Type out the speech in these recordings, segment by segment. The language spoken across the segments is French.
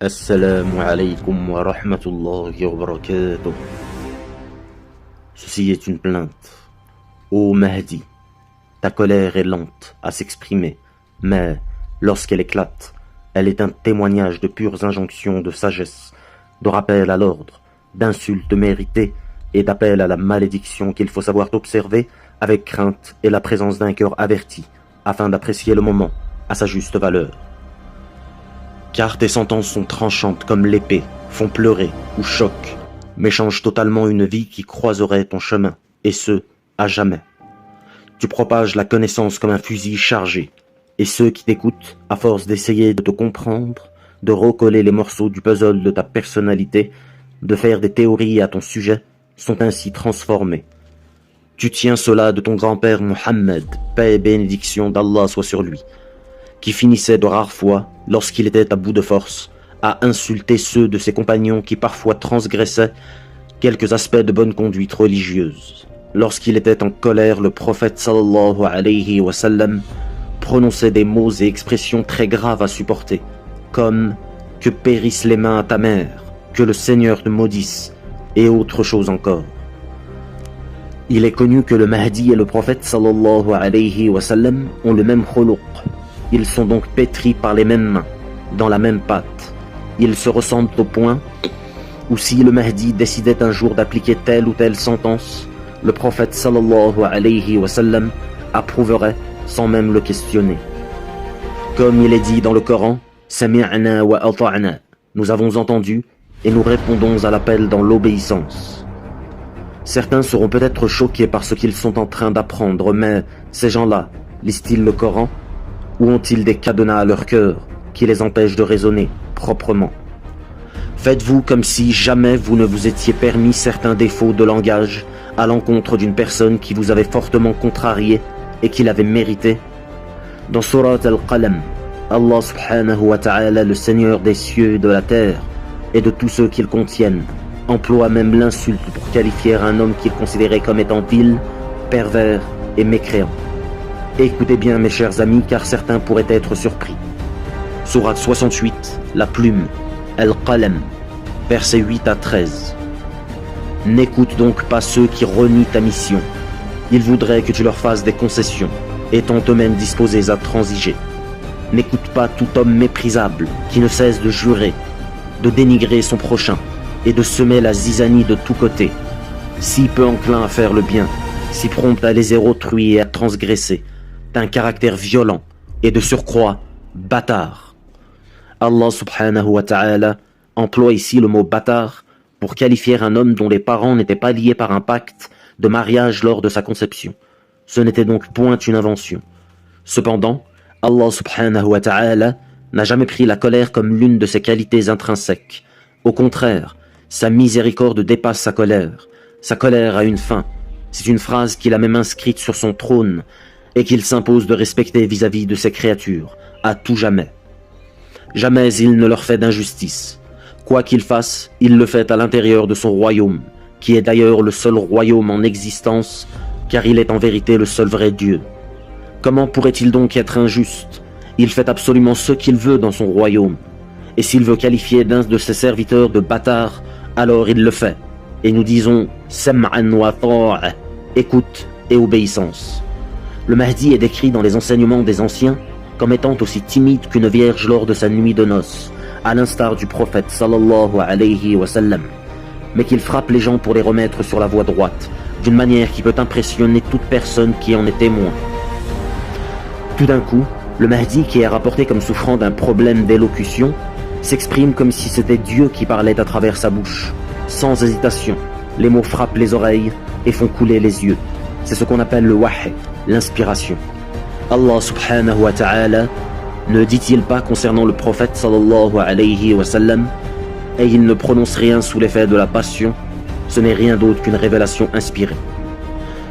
Assalamu alaikum wa rahmatullahi wa barakatuh. Ceci est une plainte. Ô Mahdi, ta colère est lente à s'exprimer, mais lorsqu'elle éclate, elle est un témoignage de pures injonctions de sagesse, de rappel à l'ordre, d'insultes méritées et d'appel à la malédiction qu'il faut savoir observer avec crainte et la présence d'un cœur averti, afin d'apprécier le moment à sa juste valeur. Car tes sentences sont tranchantes comme l'épée, font pleurer ou choquent, mais changent totalement une vie qui croiserait ton chemin, et ce, à jamais. Tu propages la connaissance comme un fusil chargé, et ceux qui t'écoutent, à force d'essayer de te comprendre, de recoller les morceaux du puzzle de ta personnalité, de faire des théories à ton sujet, sont ainsi transformés. Tu tiens cela de ton grand-père Mohammed, paix et bénédiction d'Allah soit sur lui, qui finissait de rares fois, lorsqu'il était à bout de force, à insulter ceux de ses compagnons qui parfois transgressaient quelques aspects de bonne conduite religieuse. Lorsqu'il était en colère, le prophète sallallahu alayhi wa sallam prononçait des mots et expressions très graves à supporter, comme « que périssent les mains à ta mère, que le Seigneur te maudisse » et autre chose encore. Il est connu que le Mahdi et le prophète sallallahu alayhi wa sallam ont le même khuluq. Ils sont donc pétris par les mêmes mains, dans la même pâte. Ils se ressemblent au point où si le Mahdi décidait un jour d'appliquer telle ou telle sentence, le prophète sallallahu alayhi wa sallam approuverait sans même le questionner. Comme il est dit dans le Coran, « Sami'na wa ata'na » nous avons entendu et nous répondons à l'appel dans l'obéissance. Certains seront peut-être choqués par ce qu'ils sont en train d'apprendre, mais ces gens-là, lisent-ils le Coran ? Ou ont-ils des cadenas à leur cœur qui les empêchent de raisonner proprement? Faites-vous comme si jamais vous ne vous étiez permis certains défauts de langage à l'encontre d'une personne qui vous avait fortement contrarié et qui l'avait mérité. Dans Surat Al-Qalam, Allah subhanahu wa ta'ala, le Seigneur des cieux et de la terre et de tous ceux qu'ils contiennent, emploie même l'insulte pour qualifier un homme qu'il considérait comme étant vil, pervers et mécréant. Écoutez bien mes chers amis, car certains pourraient être surpris. Sourate 68, la plume, Al-Qalam, versets 8 à 13. N'écoute donc pas ceux qui renient ta mission. Ils voudraient que tu leur fasses des concessions, étant eux-mêmes disposés à transiger. N'écoute pas tout homme méprisable qui ne cesse de jurer, de dénigrer son prochain et de semer la zizanie de tous côtés. Si peu enclin à faire le bien, si prompt à léser autrui et à transgresser, d'un caractère violent et de surcroît bâtard. Allah subhanahu wa ta'ala emploie ici le mot bâtard pour qualifier un homme dont les parents n'étaient pas liés par un pacte de mariage lors de sa conception. Ce n'était donc point une invention. Cependant, Allah subhanahu wa ta'ala n'a jamais pris la colère comme l'une de ses qualités intrinsèques. Au contraire, sa miséricorde dépasse sa colère. Sa colère a une fin. C'est une phrase qu'il a même inscrite sur son trône et qu'il s'impose de respecter vis-à-vis de ses créatures, à tout jamais. Jamais il ne leur fait d'injustice. Quoi qu'il fasse, il le fait à l'intérieur de son royaume, qui est d'ailleurs le seul royaume en existence, car il est en vérité le seul vrai Dieu. Comment pourrait-il donc être injuste? Il fait absolument ce qu'il veut dans son royaume. Et s'il veut qualifier d'un de ses serviteurs de bâtard, alors il le fait. Et nous disons « Sam'an wa ta'a » écoute et obéissance. Le Mahdi est décrit dans les enseignements des anciens comme étant aussi timide qu'une vierge lors de sa nuit de noces, à l'instar du prophète sallallahu alayhi wa sallam, mais qu'il frappe les gens pour les remettre sur la voie droite, d'une manière qui peut impressionner toute personne qui en est témoin. Tout d'un coup, le Mahdi, qui est rapporté comme souffrant d'un problème d'élocution, s'exprime comme si c'était Dieu qui parlait à travers sa bouche. Sans hésitation, les mots frappent les oreilles et font couler les yeux. C'est ce qu'on appelle le wahy, l'inspiration. Allah subhanahu wa ta'ala ne dit-il pas concernant le prophète sallallahu alayhi wa sallam, et il ne prononce rien sous l'effet de la passion, ce n'est rien d'autre qu'une révélation inspirée.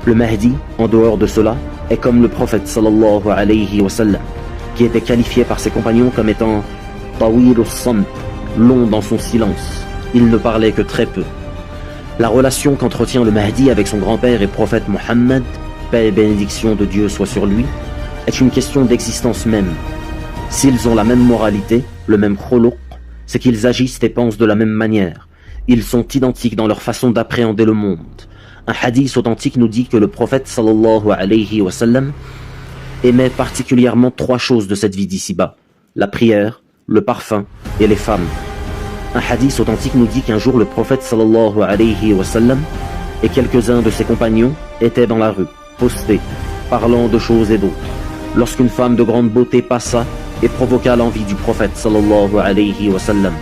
Le Mahdi, en dehors de cela, est comme le prophète sallallahu alayhi wa sallam, qui était qualifié par ses compagnons comme étant tawil as-samt, long dans son silence. Il ne parlait que très peu. La relation qu'entretient le Mahdi avec son grand-père et prophète Mohammed, paix et bénédiction de Dieu soit sur lui, est une question d'existence même. S'ils ont la même moralité, le même khuluq, c'est qu'ils agissent et pensent de la même manière. Ils sont identiques dans leur façon d'appréhender le monde. Un hadith authentique nous dit que le prophète sallallahu alayhi wa sallam aimait particulièrement 3 choses de cette vie d'ici-bas: la prière, le parfum et les femmes. Un hadith authentique nous dit qu'un jour le prophète sallallahu alayhi wa sallam et quelques-uns de ses compagnons étaient dans la rue, postés, parlant de choses et d'autres, lorsqu'une femme de grande beauté passa et provoqua l'envie du prophète sallallahu alayhi wa sallam,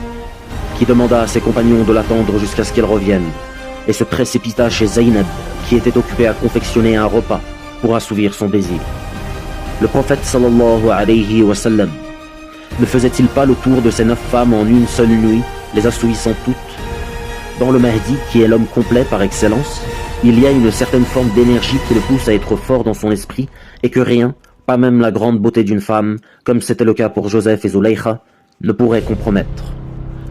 qui demanda à ses compagnons de l'attendre jusqu'à ce qu'elle revienne, et se précipita chez Zaynab, qui était occupée à confectionner un repas pour assouvir son désir. Le prophète sallallahu alayhi wa sallam ne faisait-il pas le tour de ces 9 femmes en une seule nuit, les assouvissant toutes? Dans le Mahdi, qui est l'homme complet par excellence, il y a une certaine forme d'énergie qui le pousse à être fort dans son esprit, et que rien, pas même la grande beauté d'une femme, comme c'était le cas pour Joseph et Zulaykha, ne pourrait compromettre.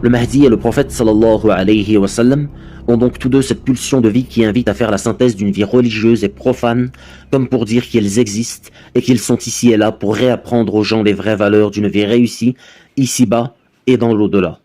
Le Mahdi et le prophète sallallahu alayhi wa sallam ont donc tous deux cette pulsion de vie qui invite à faire la synthèse d'une vie religieuse et profane, comme pour dire qu'ils existent et qu'ils sont ici et là pour réapprendre aux gens les vraies valeurs d'une vie réussie, ici-bas et dans l'au-delà.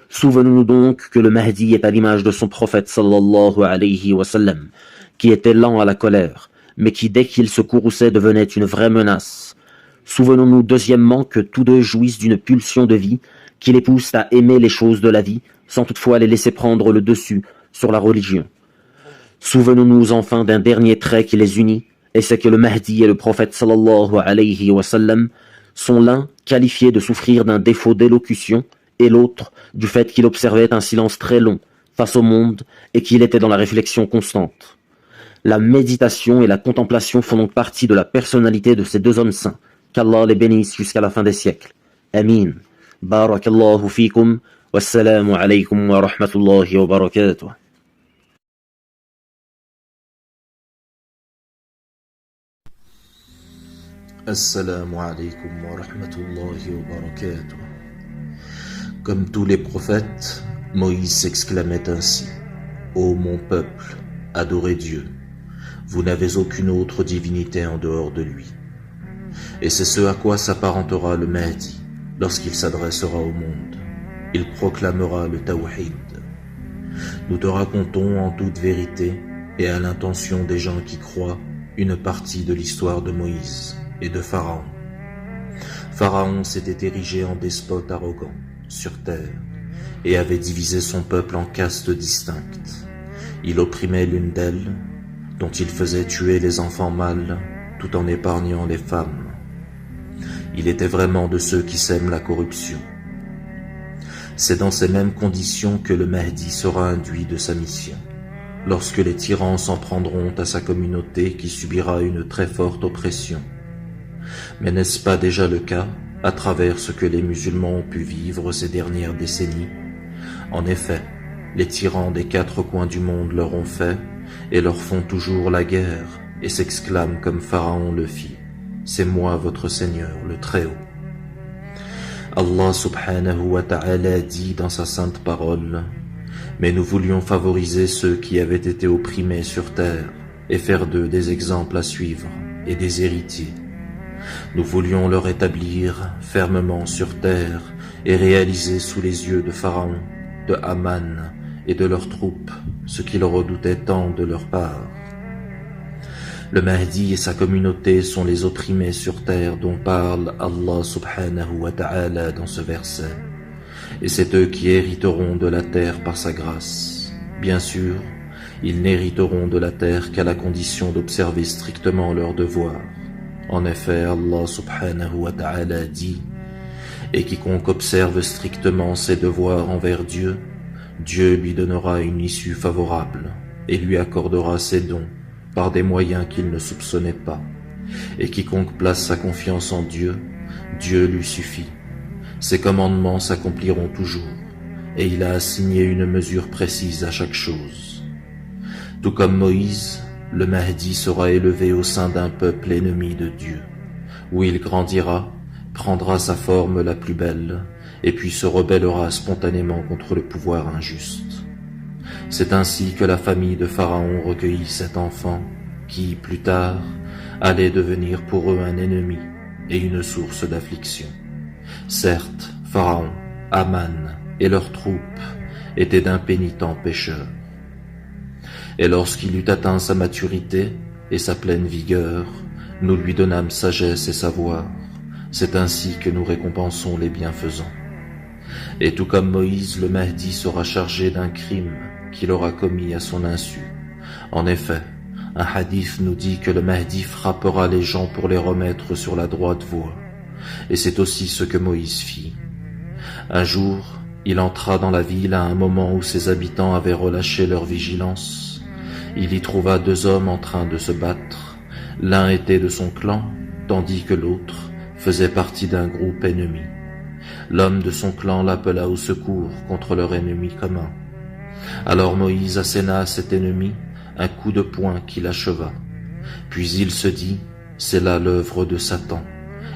Souvenons-nous donc que le Mahdi est à l'image de son prophète sallallahu alayhi wa sallam, qui était lent à la colère, mais qui dès qu'il se courrouçait devenait une vraie menace. Souvenons-nous deuxièmement que tous deux jouissent d'une pulsion de vie qui les pousse à aimer les choses de la vie, sans toutefois les laisser prendre le dessus sur la religion. Souvenons-nous enfin d'un dernier trait qui les unit, et c'est que le Mahdi et le prophète sallallahu alayhi wa sallam sont l'un qualifié de souffrir d'un défaut d'élocution, et l'autre du fait qu'il observait un silence très long face au monde et qu'il était dans la réflexion constante. La méditation et la contemplation font donc partie de la personnalité de ces deux hommes saints. Qu'Allah les bénisse jusqu'à la fin des siècles. Amin. Barakallahu fikum. Wassalamu alaykum wa rahmatullahi wa barakatuh. Assalamu alaykum wa rahmatullahi wa barakatuh. Comme tous les prophètes, Moïse s'exclamait ainsi: Ô mon peuple, adorez Dieu. Vous n'avez aucune autre divinité en dehors de lui. Et c'est ce à quoi s'apparentera le Mahdi lorsqu'il s'adressera au monde. Il proclamera le Tawhid. Nous te racontons en toute vérité et à l'intention des gens qui croient une partie de l'histoire de Moïse et de Pharaon. Pharaon s'était érigé en despote arrogant sur terre et avait divisé son peuple en castes distinctes. Il opprimait l'une d'elles, dont il faisait tuer les enfants mâles tout en épargnant les femmes. Il était vraiment de ceux qui sèment la corruption. C'est dans ces mêmes conditions que le Mahdi sera induit de sa mission, lorsque les tyrans s'en prendront à sa communauté qui subira une très forte oppression. Mais n'est-ce pas déjà le cas à travers ce que les musulmans ont pu vivre ces dernières décennies? En effet, les tyrans des 4 coins du monde leur ont fait et leur font toujours la guerre et s'exclament comme Pharaon le fit: c'est moi votre Seigneur, le Très-Haut. Allah subhanahu wa ta'ala dit dans sa sainte parole: mais nous voulions favoriser ceux qui avaient été opprimés sur terre et faire d'eux des exemples à suivre et des héritiers. Nous voulions leur établir fermement sur terre et réaliser sous les yeux de Pharaon, de Haman et de leurs troupes ce qu'ils redoutaient tant de leur part. Le Mahdi et sa communauté sont les opprimés sur terre dont parle Allah subhanahu wa ta'ala dans ce verset. Et c'est eux qui hériteront de la terre par sa grâce. Bien sûr, ils n'hériteront de la terre qu'à la condition d'observer strictement leurs devoirs. En effet, Allah subhanahu wa ta'ala dit: et quiconque observe strictement ses devoirs envers Dieu, Dieu lui donnera une issue favorable et lui accordera ses dons par des moyens qu'il ne soupçonnait pas. Et quiconque place sa confiance en Dieu, Dieu lui suffit. Ses commandements s'accompliront toujours, et il a assigné une mesure précise à chaque chose. Tout comme Moïse, le Mahdi sera élevé au sein d'un peuple ennemi de Dieu, où il grandira, prendra sa forme la plus belle, et puis se rebellera spontanément contre le pouvoir injuste. C'est ainsi que la famille de Pharaon recueillit cet enfant, qui, plus tard, allait devenir pour eux un ennemi et une source d'affliction. Certes, Pharaon, Haman et leurs troupes étaient d'impénitents pécheurs. Et lorsqu'il eut atteint sa maturité et sa pleine vigueur, nous lui donnâmes sagesse et savoir. C'est ainsi que nous récompensons les bienfaisants. Et tout comme Moïse, le Mahdi sera chargé d'un crime qu'il aura commis à son insu. En effet, un hadith nous dit que le Mahdi frappera les gens pour les remettre sur la droite voie. Et c'est aussi ce que Moïse fit. Un jour, il entra dans la ville à un moment où ses habitants avaient relâché leur vigilance. Il y trouva 2 hommes en train de se battre. L'un était de son clan, tandis que l'autre faisait partie d'un groupe ennemi. L'homme de son clan l'appela au secours contre leur ennemi commun. Alors Moïse asséna à cet ennemi un coup de poing qui l'acheva. Puis il se dit, c'est là l'œuvre de Satan,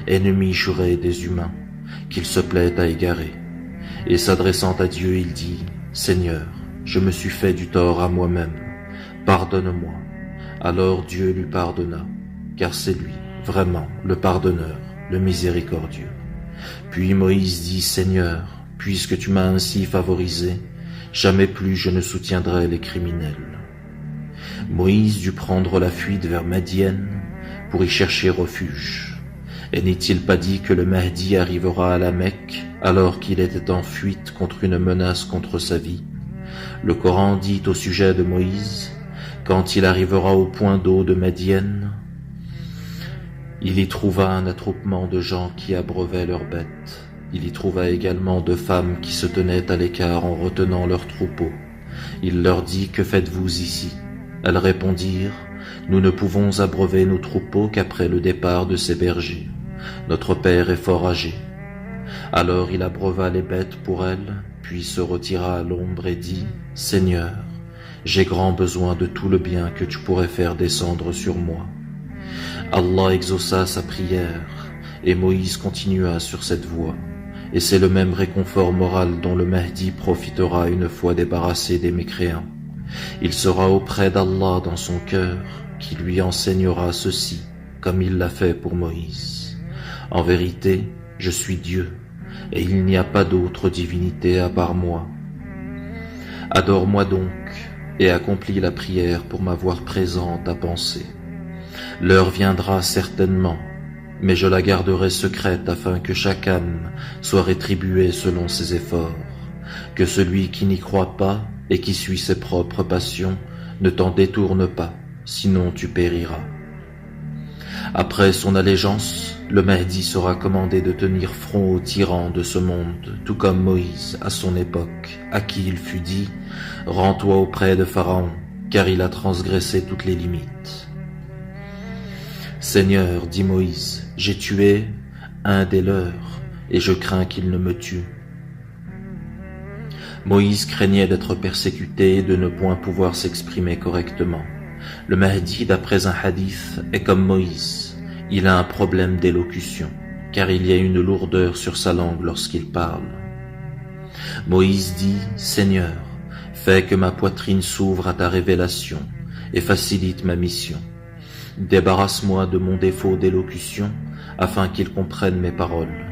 ennemi juré des humains, qu'il se plaît à égarer. Et s'adressant à Dieu, il dit, Seigneur, je me suis fait du tort à moi-même, pardonne-moi. Alors Dieu lui pardonna, car c'est lui, vraiment, le pardonneur, le miséricordieux. Puis Moïse dit, Seigneur, puisque tu m'as ainsi favorisé, jamais plus je ne soutiendrai les criminels. Moïse dut prendre la fuite vers Madienne pour y chercher refuge. Et n'est-il pas dit que le Mahdi arrivera à la Mecque alors qu'il était en fuite contre une menace contre sa vie? Le Coran dit au sujet de Moïse, quand il arrivera au point d'eau de Madienne, il y trouva un attroupement de gens qui abreuvaient leurs bêtes. Il y trouva également 2 femmes qui se tenaient à l'écart en retenant leurs troupeaux. Il leur dit, que faites-vous ici? Elles répondirent, nous ne pouvons abreuver nos troupeaux qu'après le départ de ces bergers. Notre père est fort âgé. Alors il abreuva les bêtes pour elles, puis se retira à l'ombre et dit, Seigneur, j'ai grand besoin de tout le bien que tu pourrais faire descendre sur moi. Allah exauça sa prière, et Moïse continua sur cette voie. Et c'est le même réconfort moral dont le Mahdi profitera une fois débarrassé des mécréants. Il sera auprès d'Allah dans son cœur, qui lui enseignera ceci, comme il l'a fait pour Moïse. En vérité, je suis Dieu, et il n'y a pas d'autre divinité à part moi. Adore-moi donc, et accomplis la prière pour m'avoir présent à penser. L'heure viendra certainement, mais je la garderai secrète afin que chaque âme soit rétribuée selon ses efforts, que celui qui n'y croit pas et qui suit ses propres passions ne t'en détourne pas, sinon tu périras. Après son allégeance, le Mahdi sera commandé de tenir front aux tyrans de ce monde, tout comme Moïse à son époque, à qui il fut dit « Rends-toi auprès de Pharaon, car il a transgressé toutes les limites. » Seigneur, dit Moïse, j'ai tué un des leurs, et je crains qu'il ne me tue. Moïse craignait d'être persécuté et de ne point pouvoir s'exprimer correctement. Le Mahdi, d'après un hadith, est comme Moïse. Il a un problème d'élocution, car il y a une lourdeur sur sa langue lorsqu'il parle. Moïse dit, Seigneur, fais que ma poitrine s'ouvre à ta révélation et facilite ma mission. Débarrasse-moi de mon défaut d'élocution, afin qu'il comprenne mes paroles.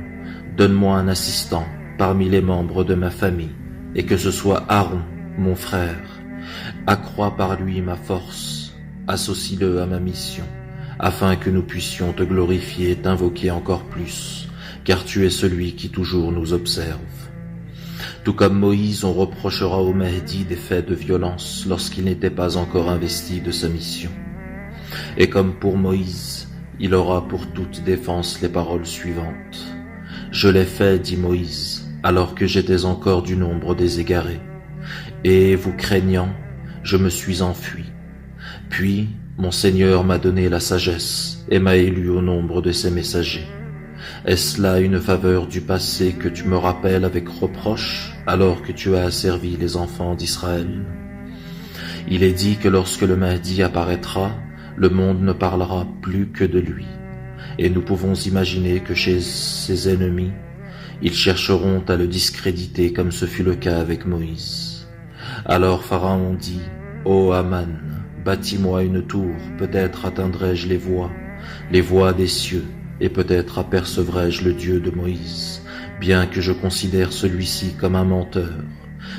Donne-moi un assistant parmi les membres de ma famille, et que ce soit Aaron, mon frère. Accrois par lui ma force, associe-le à ma mission, afin que nous puissions te glorifier et t'invoquer encore plus, car tu es celui qui toujours nous observe. Tout comme Moïse, on reprochera au Mahdi des faits de violence lorsqu'il n'était pas encore investi de sa mission. Et comme pour Moïse, il aura pour toute défense les paroles suivantes. Je l'ai fait, dit Moïse, alors que j'étais encore du nombre des égarés. Et vous craignant, je me suis enfui. Puis, mon Seigneur m'a donné la sagesse et m'a élu au nombre de ses messagers. Est-ce là une faveur du passé que tu me rappelles avec reproche, alors que tu as asservi les enfants d'Israël? Il est dit que lorsque le Mahdi apparaîtra, le monde ne parlera plus que de lui, et nous pouvons imaginer que chez ses ennemis, ils chercheront à le discréditer comme ce fut le cas avec Moïse. Alors Pharaon dit, « Ô Aman, bâtis-moi une tour, peut-être atteindrai-je les voies des cieux, et peut-être apercevrai-je le Dieu de Moïse. bien que je considère celui-ci comme un menteur.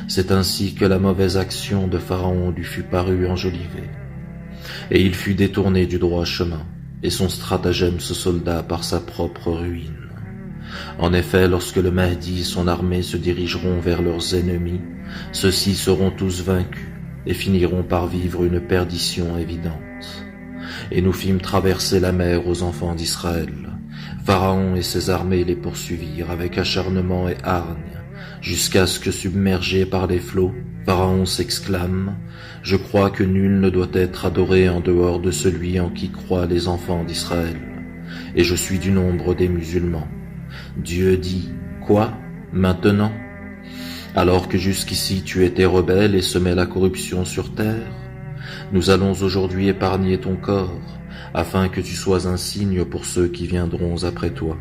C'est ainsi que la mauvaise action de Pharaon lui fut parue enjolivée. Et il fut détourné du droit chemin, et son stratagème se solda par sa propre ruine. En effet, lorsque le Mahdi et son armée se dirigeront vers leurs ennemis, ceux-ci seront tous vaincus et finiront par vivre une perdition évidente. Et nous fîmes traverser la mer aux enfants d'Israël. Pharaon et ses armées les poursuivirent avec acharnement et hargne, jusqu'à ce que, submergé par les flots, Pharaon s'exclame : « Je crois que nul ne doit être adoré en dehors de celui en qui croient les enfants d'Israël, et je suis du nombre des musulmans. » Dieu dit : « Quoi ? Maintenant ? Alors que jusqu'ici tu étais rebelle et semais la corruption sur terre ? Nous allons aujourd'hui épargner ton corps, afin que tu sois un signe pour ceux qui viendront après toi.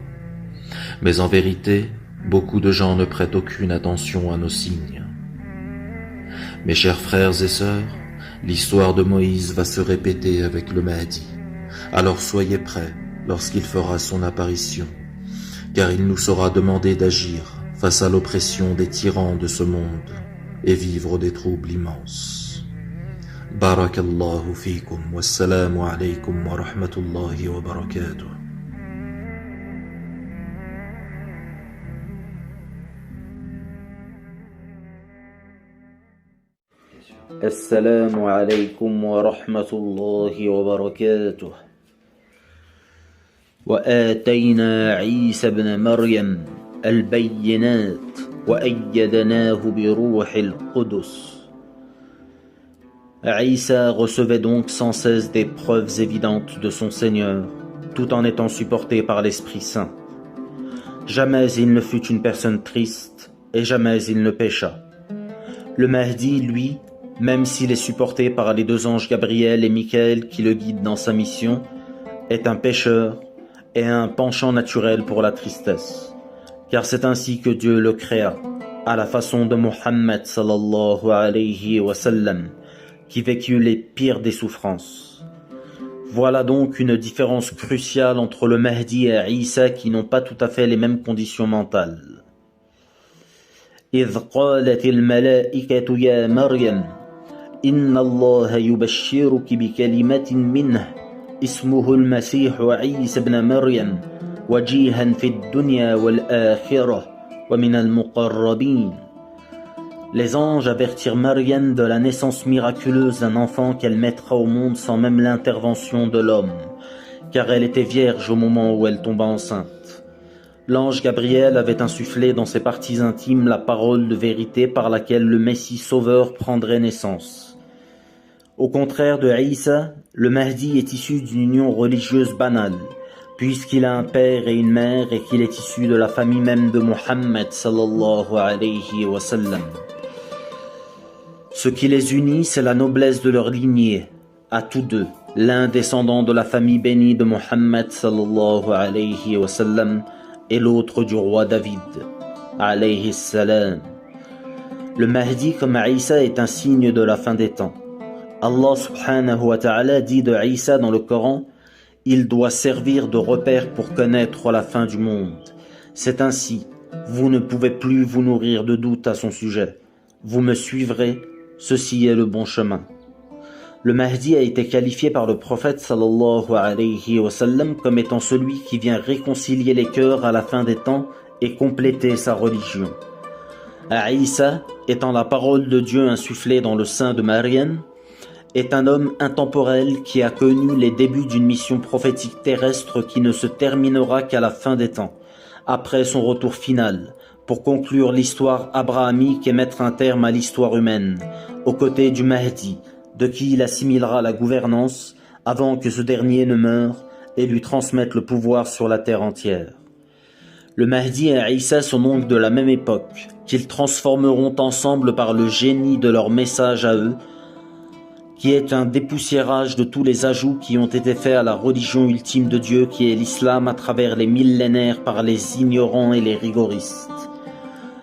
Mais en vérité, beaucoup de gens ne prêtent aucune attention à nos signes. Mes chers frères et sœurs, l'histoire de Moïse va se répéter avec le Mahdi. Alors soyez prêts lorsqu'il fera son apparition, car il nous sera demandé d'agir face à l'oppression des tyrans de ce monde et vivre des troubles immenses. Barakallahu fikum, wassalamu alaykum wa rahmatullahi wa barakatuh. Assalamu alaykum wa rahmatullahi wa barakatuh. وآتينا عيسى ابن مريم البينات وأيدناه بروح القدس. Aïssa recevait donc sans cesse des preuves évidentes de son Seigneur, tout en étant supporté par l'Esprit Saint. Jamais il ne fut une personne triste, et jamais il ne pécha. Le Mahdi, lui, même s'il est supporté par les deux anges Gabriel et Michael qui le guident dans sa mission, est un pécheur et un penchant naturel pour la tristesse, car c'est ainsi que Dieu le créa, à la façon de Muhammad sallallahu alayhi wa sallam, qui vécut les pires des souffrances. Voilà donc une différence cruciale entre le Mahdi et Isa qui n'ont pas tout à fait les mêmes conditions mentales. إذ قالت الملائكة يا مريم إن الله يبشرك بكلمة منه اسمه المسيح عيسى ابن مريم وجيها في الدنيا والآخرة ومن المقربين. Les anges avertirent Maryam de la naissance miraculeuse d'un enfant qu'elle mettra au monde sans même l'intervention de l'homme, car elle était vierge au moment où elle tomba enceinte. L'ange Gabriel avait insufflé dans ses parties intimes la parole de vérité par laquelle le Messie sauveur prendrait naissance. Au contraire de Isa, le Mahdi est issu d'une union religieuse banale, puisqu'il a un père et une mère et qu'il est issu de la famille même de Muhammad sallallahu alayhi wa sallam. Ce qui les unit, c'est la noblesse de leur lignée, à tous deux, l'un descendant de la famille bénie de Muhammad sallallahu alayhi wa sallam et l'autre du roi David alayhi salam. Le Mahdi comme Isa est un signe de la fin des temps. Allah subhanahu wa ta'ala dit de Isa dans le Coran : il doit servir de repère pour connaître la fin du monde. C'est ainsi, vous ne pouvez plus vous nourrir de doute à son sujet. Vous me suivrez, ceci est le bon chemin. Le Mahdi a été qualifié par le prophète sallallahu alayhi wa sallam comme étant celui qui vient réconcilier les cœurs à la fin des temps et compléter sa religion. Isa, étant la parole de Dieu insufflée dans le sein de Maryam, est un homme intemporel qui a connu les débuts d'une mission prophétique terrestre qui ne se terminera qu'à la fin des temps, après son retour final, pour conclure l'histoire abrahamique et mettre un terme à l'histoire humaine, aux côtés du Mahdi, de qui il assimilera la gouvernance avant que ce dernier ne meure et lui transmette le pouvoir sur la terre entière. Le Mahdi et Isa sont donc de la même époque, qu'ils transformeront ensemble par le génie de leur message à eux, qui est un dépoussiérage de tous les ajouts qui ont été faits à la religion ultime de Dieu qui est l'islam à travers les millénaires par les ignorants et les rigoristes.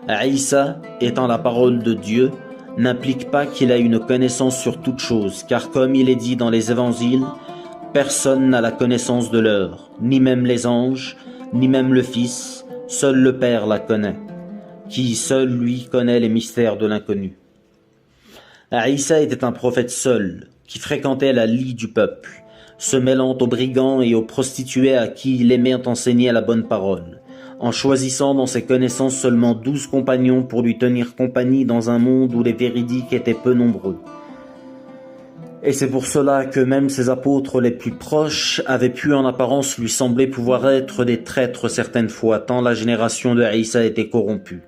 Isa, étant la parole de Dieu, n'implique pas qu'il a une connaissance sur toute chose, car comme il est dit dans les évangiles, personne n'a la connaissance de l'heure, ni même les anges, ni même le Fils, Seul le Père la connaît, qui seul lui connaît les mystères de l'inconnu. Isa était un prophète seul, qui fréquentait la lie du peuple, se mêlant aux brigands et aux prostituées à qui il aimait enseigner la bonne parole, en choisissant dans ses connaissances seulement 12 compagnons pour lui tenir compagnie dans un monde où les véridiques étaient peu nombreux. Et c'est pour cela que même ses apôtres les plus proches avaient pu en apparence lui sembler pouvoir être des traîtres certaines fois, tant la génération de Isa était corrompue.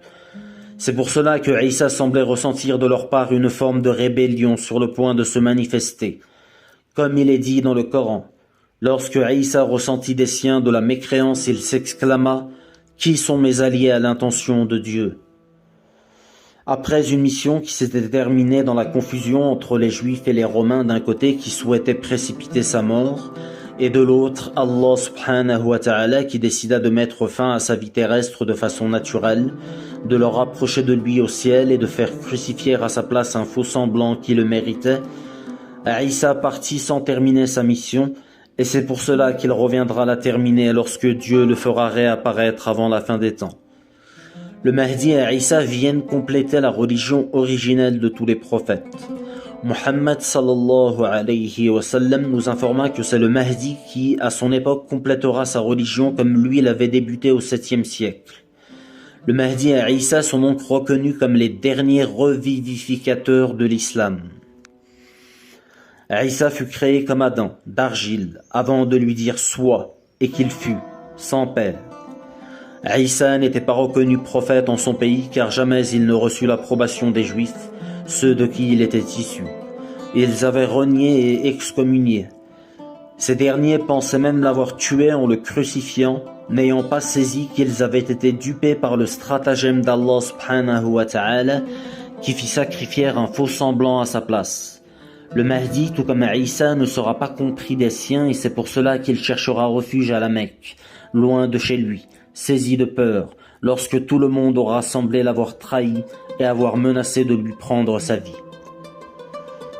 C'est pour cela que Isa semblait ressentir de leur part une forme de rébellion sur le point de se manifester. Comme il est dit dans le Coran, lorsque Isa ressentit des siens de la mécréance, il s'exclama « Qui sont mes alliés à l'intention de Dieu ?» Après une mission qui s'était terminée dans la confusion entre les Juifs et les Romains d'un côté qui souhaitaient précipiter sa mort, et de l'autre Allah subhanahu wa ta'ala qui décida de mettre fin à sa vie terrestre de façon naturelle, de le rapprocher de lui au ciel et de faire crucifier à sa place un faux semblant qui le méritait, Isa partit sans terminer sa mission, et c'est pour cela qu'il reviendra la terminer lorsque Dieu le fera réapparaître avant la fin des temps. Le Mahdi et Isa viennent compléter la religion originelle de tous les prophètes. Muhammad sallallahu alayhi wa sallam nous informa que c'est le Mahdi qui, à son époque, complétera sa religion comme lui l'avait débuté au 7e siècle. Le Mahdi et Isa sont donc reconnus comme les derniers revivificateurs de l'islam. Isa fut créé comme Adam, d'argile, avant de lui dire « sois » et qu'il fut, sans père. Isa n'était pas reconnu prophète en son pays car jamais il ne reçut l'approbation des Juifs, ceux de qui il était issu. Ils avaient renié et excommunié. Ces derniers pensaient même l'avoir tué en le crucifiant, n'ayant pas saisi qu'ils avaient été dupés par le stratagème d'Allah subhanahu wa ta'ala qui fit sacrifier un faux semblant à sa place. Le Mahdi, tout comme Isa, ne sera pas compris des siens et c'est pour cela qu'il cherchera refuge à la Mecque, loin de chez lui, saisi de peur, lorsque tout le monde aura semblé l'avoir trahi et avoir menacé de lui prendre sa vie.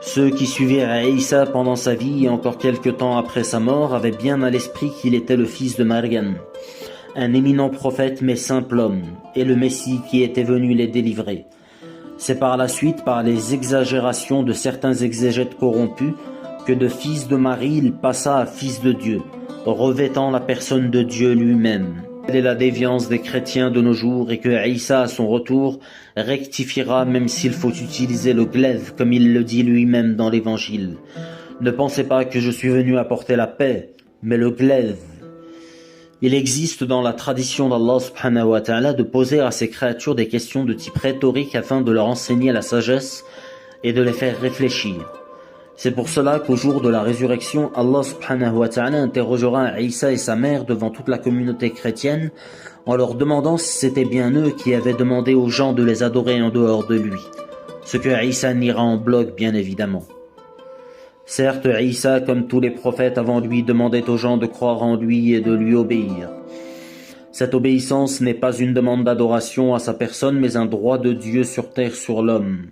Ceux qui suivirent Isa pendant sa vie et encore quelque temps après sa mort avaient bien à l'esprit qu'il était le fils de Maryam, un éminent prophète mais simple homme, et le Messie qui était venu les délivrer. C'est par la suite, par les exagérations de certains exégètes corrompus, que de fils de Marie il passa à fils de Dieu, revêtant la personne de Dieu lui-même. Telle est la déviance des chrétiens de nos jours et que Isa à son retour rectifiera même s'il faut utiliser le glaive comme il le dit lui-même dans l'évangile. Ne pensez pas que je suis venu apporter la paix, mais le glaive. Il existe dans la tradition d'Allah subhanahu wa ta'ala de poser à ses créatures des questions de type rhétorique afin de leur enseigner la sagesse et de les faire réfléchir. C'est pour cela qu'au jour de la résurrection, Allah subhanahu wa ta'ala interrogera Isa et sa mère devant toute la communauté chrétienne en leur demandant si c'était bien eux qui avaient demandé aux gens de les adorer en dehors de lui. Ce que Isa niera en bloc bien évidemment. Certes, Isa, comme tous les prophètes avant lui, demandait aux gens de croire en lui et de lui obéir. Cette obéissance n'est pas une demande d'adoration à sa personne mais un droit de Dieu sur terre sur l'homme.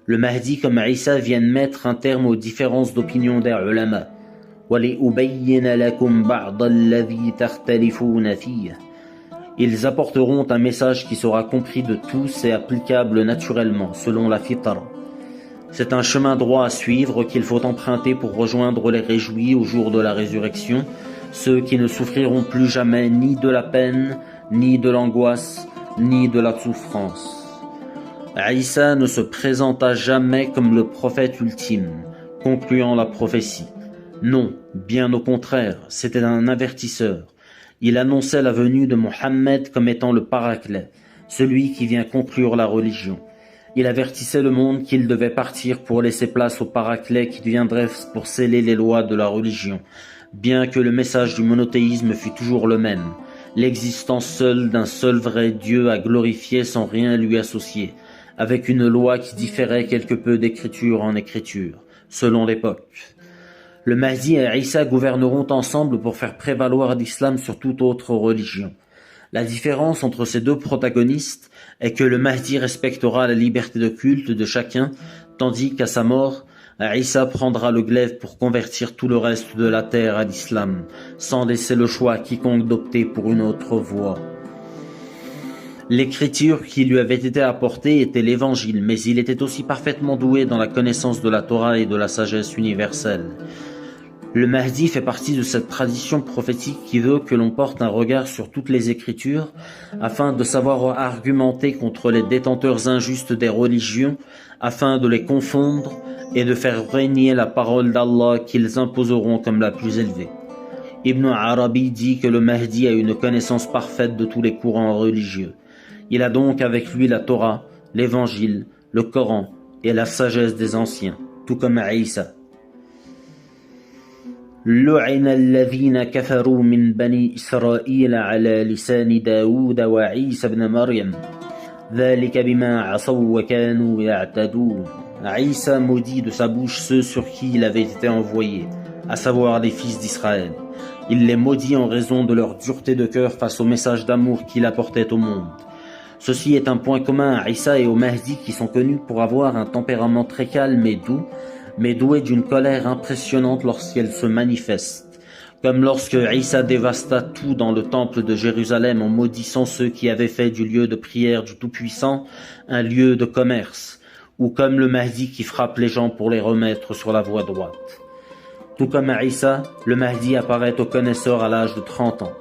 Le Mahdi comme Isa viennent mettre un terme aux différences d'opinion des ulama. Ils apporteront un message qui sera compris de tous et applicable naturellement, selon la fitra. C'est un chemin droit à suivre qu'il faut emprunter pour rejoindre les réjouis au jour de la résurrection, ceux qui ne souffriront plus jamais ni de la peine, ni de l'angoisse, ni de la souffrance. Isa ne se présenta jamais comme le prophète ultime, concluant la prophétie. Non, bien au contraire, c'était un avertisseur. Il annonçait la venue de Mohammed comme étant le paraclet, celui qui vient conclure la religion. Il avertissait le monde qu'il devait partir pour laisser place au paraclet qui viendrait pour sceller les lois de la religion, bien que le message du monothéisme fût toujours le même, l'existence seule d'un seul vrai Dieu à glorifier sans rien lui associer, avec une loi qui différait quelque peu d'écriture en écriture, selon l'époque. Le Mahdi et Isa gouverneront ensemble pour faire prévaloir l'islam sur toute autre religion. La différence entre ces deux protagonistes est que le Mahdi respectera la liberté de culte de chacun, tandis qu'à sa mort, Isa prendra le glaive pour convertir tout le reste de la terre à l'islam, sans laisser le choix à quiconque d'opter pour une autre voie. L'écriture qui lui avait été apportée était l'Évangile, mais il était aussi parfaitement doué dans la connaissance de la Torah et de la sagesse universelle. Le Mahdi fait partie de cette tradition prophétique qui veut que l'on porte un regard sur toutes les Écritures afin de savoir argumenter contre les détenteurs injustes des religions, afin de les confondre et de faire régner la parole d'Allah qu'ils imposeront comme la plus élevée. Ibn Arabi dit que le Mahdi a une connaissance parfaite de tous les courants religieux. Il a donc avec lui la Torah, l'Évangile, le Coran et la sagesse des anciens, tout comme Isa. لعن الذين كفروا من بني إسرائيل على لسان داود وعيسى بن مريم ذلك بما عصوا وكانوا يعتدون. Isa maudit de sa bouche ceux sur qui il avait été envoyé, à savoir les fils d'Israël. Il les maudit en raison de leur dureté de cœur face au message d'amour qu'il apportait au monde. Ceci est un point commun à Isa et au Mahdi qui sont connus pour avoir un tempérament très calme et doux, mais doué d'une colère impressionnante lorsqu'elle se manifeste, comme lorsque Isa dévasta tout dans le temple de Jérusalem en maudissant ceux qui avaient fait du lieu de prière du Tout-Puissant un lieu de commerce, ou comme le Mahdi qui frappe les gens pour les remettre sur la voie droite. Tout comme Isa, le Mahdi apparaît aux connaisseurs à l'âge de 30 ans.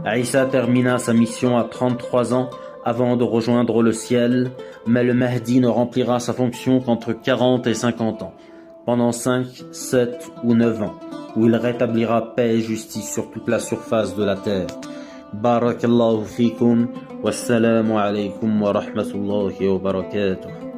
Isa termina sa mission à 33 ans avant de rejoindre le ciel, mais le Mahdi ne remplira sa fonction qu'entre 40 et 50 ans. Pendant 5, 7 ou 9 ans, où il rétablira paix et justice sur toute la surface de la terre. Barakallahu fikum, wassalamu alaykum wa rahmatullahi wa barakatuh.